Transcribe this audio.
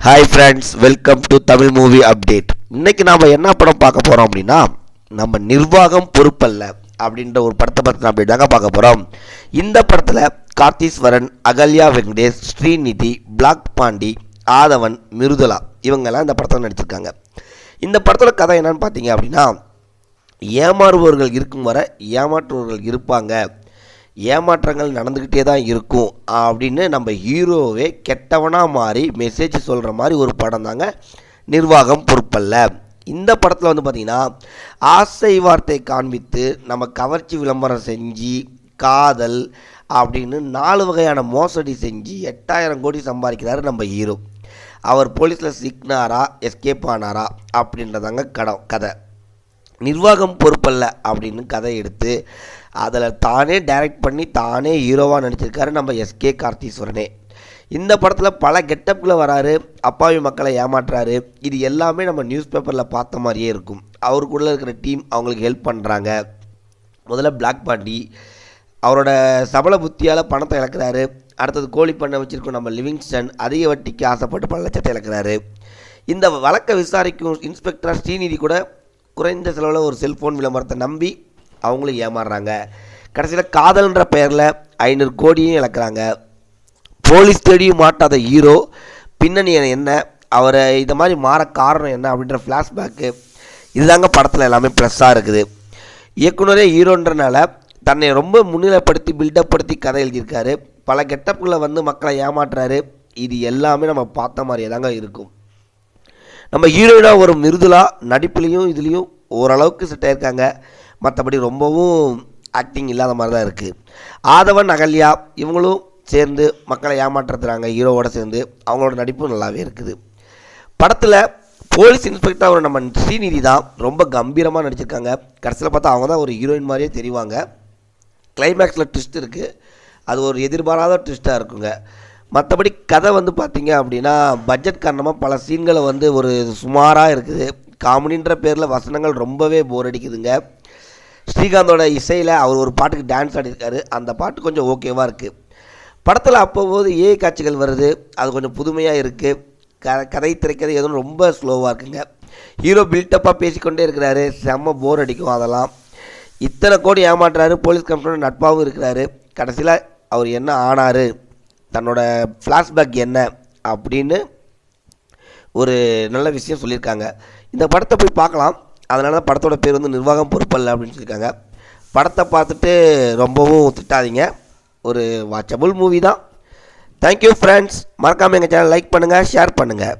Hi friends, welcome to Tamil movie update. இன்னைக்கு நாம் என்ன படம் பார்க்க போகிறோம் அப்படின்னா, நம்ம நிர்வாகம் பொறுப்பல்ல அப்படின்ற ஒரு படத்தை பற்றி அப்படி தாங்க பார்க்க போகிறோம். இந்த படத்தில் கார்த்தீஸ்வரன், அகல்யா வெங்கடேஷ், ஸ்ரீநிதி, பிளாக் பாண்டி, ஆதவன், மிருதுலா இவங்கெல்லாம் இந்த படத்தில் நடிச்சிருக்காங்க. இந்த படத்தோட கதை என்னன்னு பார்த்தீங்க அப்படின்னா, ஏமாறுபவர்கள் இருக்கும் வரை ஏமாற்றுபவர்கள் இருப்பாங்க, ஏமாற்றங்கள் நடந்துக்கிட்டே தான் இருக்கும் அப்படின்னு நம்ம ஹீரோவே கெட்டவனாக மாறி மெசேஜ் சொல்கிற மாதிரி ஒரு படம் தாங்க நிர்வாகம் பொறுப்பல்ல. இந்த படத்தில் வந்து பார்த்திங்கன்னா, ஆசை வார்த்தை காண்பித்து நம்ம கவர்ச்சி விளம்பரம் செஞ்சு காதல் அப்படின்னு 4 வகையான மோசடி செஞ்சு 8000 கோடி சம்பாதிக்கிறாரு நம்ம ஹீரோ. அவர் போலீஸில் சிக்னாரா எஸ்கேப் ஆனாரா அப்படின்றதாங்க கதை. நிர்வாகம் பொறுப்பல்ல அப்படின்னு கதை எடுத்து அதில் தானே டைரக்ட் பண்ணி தானே ஹீரோவாக நடிச்சிருக்காரு நம்ம எஸ்கே கார்த்தீஸ்வரனே. இந்த படத்தில் பல கெட்டப்பில் வராரு, அப்பாவி மக்களை ஏமாற்றுறாரு. இது எல்லாமே நம்ம நியூஸ் பேப்பரில் பார்த்த மாதிரியே இருக்கும். அவருக்குள்ளே இருக்கிற டீம் அவங்களுக்கு ஹெல்ப் பண்ணுறாங்க. முதல்ல பிளாக் பாண்டி அவரோட சபல புத்தியால் பணத்தை இழக்கிறாரு. அடுத்தது கோழி பண்ணை வச்சுருக்கோம் நம்ம லிவிங்ஸ்டன், அதிக வட்டிக்கு ஆசைப்பட்டு பல லட்சத்தை இழக்கிறாரு. இந்த வழக்கை விசாரிக்கும் இன்ஸ்பெக்டர் ஸ்ரீநிதி கூட குறைந்த செலவில் ஒரு செல்ஃபோன் விளம்பரத்தை நம்பி அவங்களும் ஏமாறுறாங்க. கடைசியில் காதல்ன்ற பெயரில் 500 கோடியும் இழக்கிறாங்க. போலீஸ் தேடியும் மாட்டாத ஹீரோ பின்னணி என்ன, அவரை இந்த மாதிரி மாற காரணம் என்ன அப்படின்ற ஃப்ளாஷ்பேக்கு இதுதாங்க படத்தில் எல்லாமே ப்ளஸ்ஸாக இருக்குது. இயக்குனரே ஹீரோன்றனால தன்னை ரொம்ப முன்னிலைப்படுத்தி பில்டப் படுத்தி கதை எழுதியிருக்காரு. பல கெட்டப்புகளை வந்து மக்களை ஏமாற்றுறாரு. இது எல்லாமே நம்ம பார்த்த மாதிரியே தாங்க இருக்கும். நம்ம ஹீரோயினாக ஒரு மிருதுலா நடிப்புலையும் இதுலேயும் ஓரளவுக்கு செட் ஆகிருக்காங்க. மற்றபடி ரொம்பவும் ஆக்டிங் இல்லாத மாதிரி தான் இருக்குது. ஆதவன், அகல்யா இவங்களும் சேர்ந்து மக்களை ஏமாற்றுறாங்க ஹீரோவோடு சேர்ந்து. அவங்களோட நடிப்பும் நல்லாவே இருக்குது. படத்தில் போலீஸ் இன்ஸ்பெக்டர் அவர் நம்ம ஸ்ரீநிதி தான் ரொம்ப கம்பீரமாக நடிச்சிருக்காங்க. கடைசியில் பார்த்தா அவங்க தான் ஒரு ஹீரோயின் மாதிரியே தெரிவாங்க. கிளைமேக்ஸில் ட்விஸ்ட் இருக்குது, அது ஒரு எதிர்பாராத ட்விஸ்ட்டாக இருக்குங்க. மற்றபடி கதை வந்து பார்த்திங்க அப்படின்னா, பட்ஜெட் காரணமாக பல சீன்களை வந்து ஒரு சுமாராக இருக்குது. காமெடின்ற பேரில் வசனங்கள் ரொம்பவே போர் அடிக்குதுங்க. ஸ்ரீகாந்தோட இசையில் அவர் ஒரு பாட்டுக்கு டான்ஸ் ஆடிருக்காரு. அந்த பாட்டு கொஞ்சம் ஓகேவாக இருக்குது. படத்தில் அப்போது ஏஐ காட்சிகள் வருது, அது கொஞ்சம் புதுமையாக இருக்குது. கதை திரைக்கிறது எதுவும் ரொம்ப ஸ்லோவாக இருக்குங்க. ஹீரோ பில்டப்பாக பேசிக்கொண்டே இருக்கிறாரு, செம்ம போர் அடிக்கும். அதெல்லாம் இத்தனை கோடி ஏமாற்றுறாரு, போலீஸ் கமிஷனர் நட்பாகவும் இருக்கிறாரு. கடைசியில் அவர் என்ன ஆனார், தன்னோட ஃப்ளாஷ்பேக் என்ன அப்படின்னு ஒரு நல்ல விஷயம் சொல்லியிருக்காங்க. இந்த படத்தை போய் பார்க்கலாம். அதனால தான் படத்தோட பேர் வந்து நிர்வாகம் பொறுப்பல்ல அப்படின்னு சொல்லியிருக்காங்க. படத்தை பார்த்துட்டு ரொம்பவும் திட்டாதீங்க, ஒரு வாட்சபிள் மூவி தான். Thank you friends. மறக்காமல் எங்கள் சேனல் லைக் பண்ணுங்கள், ஷேர் பண்ணுங்கள்.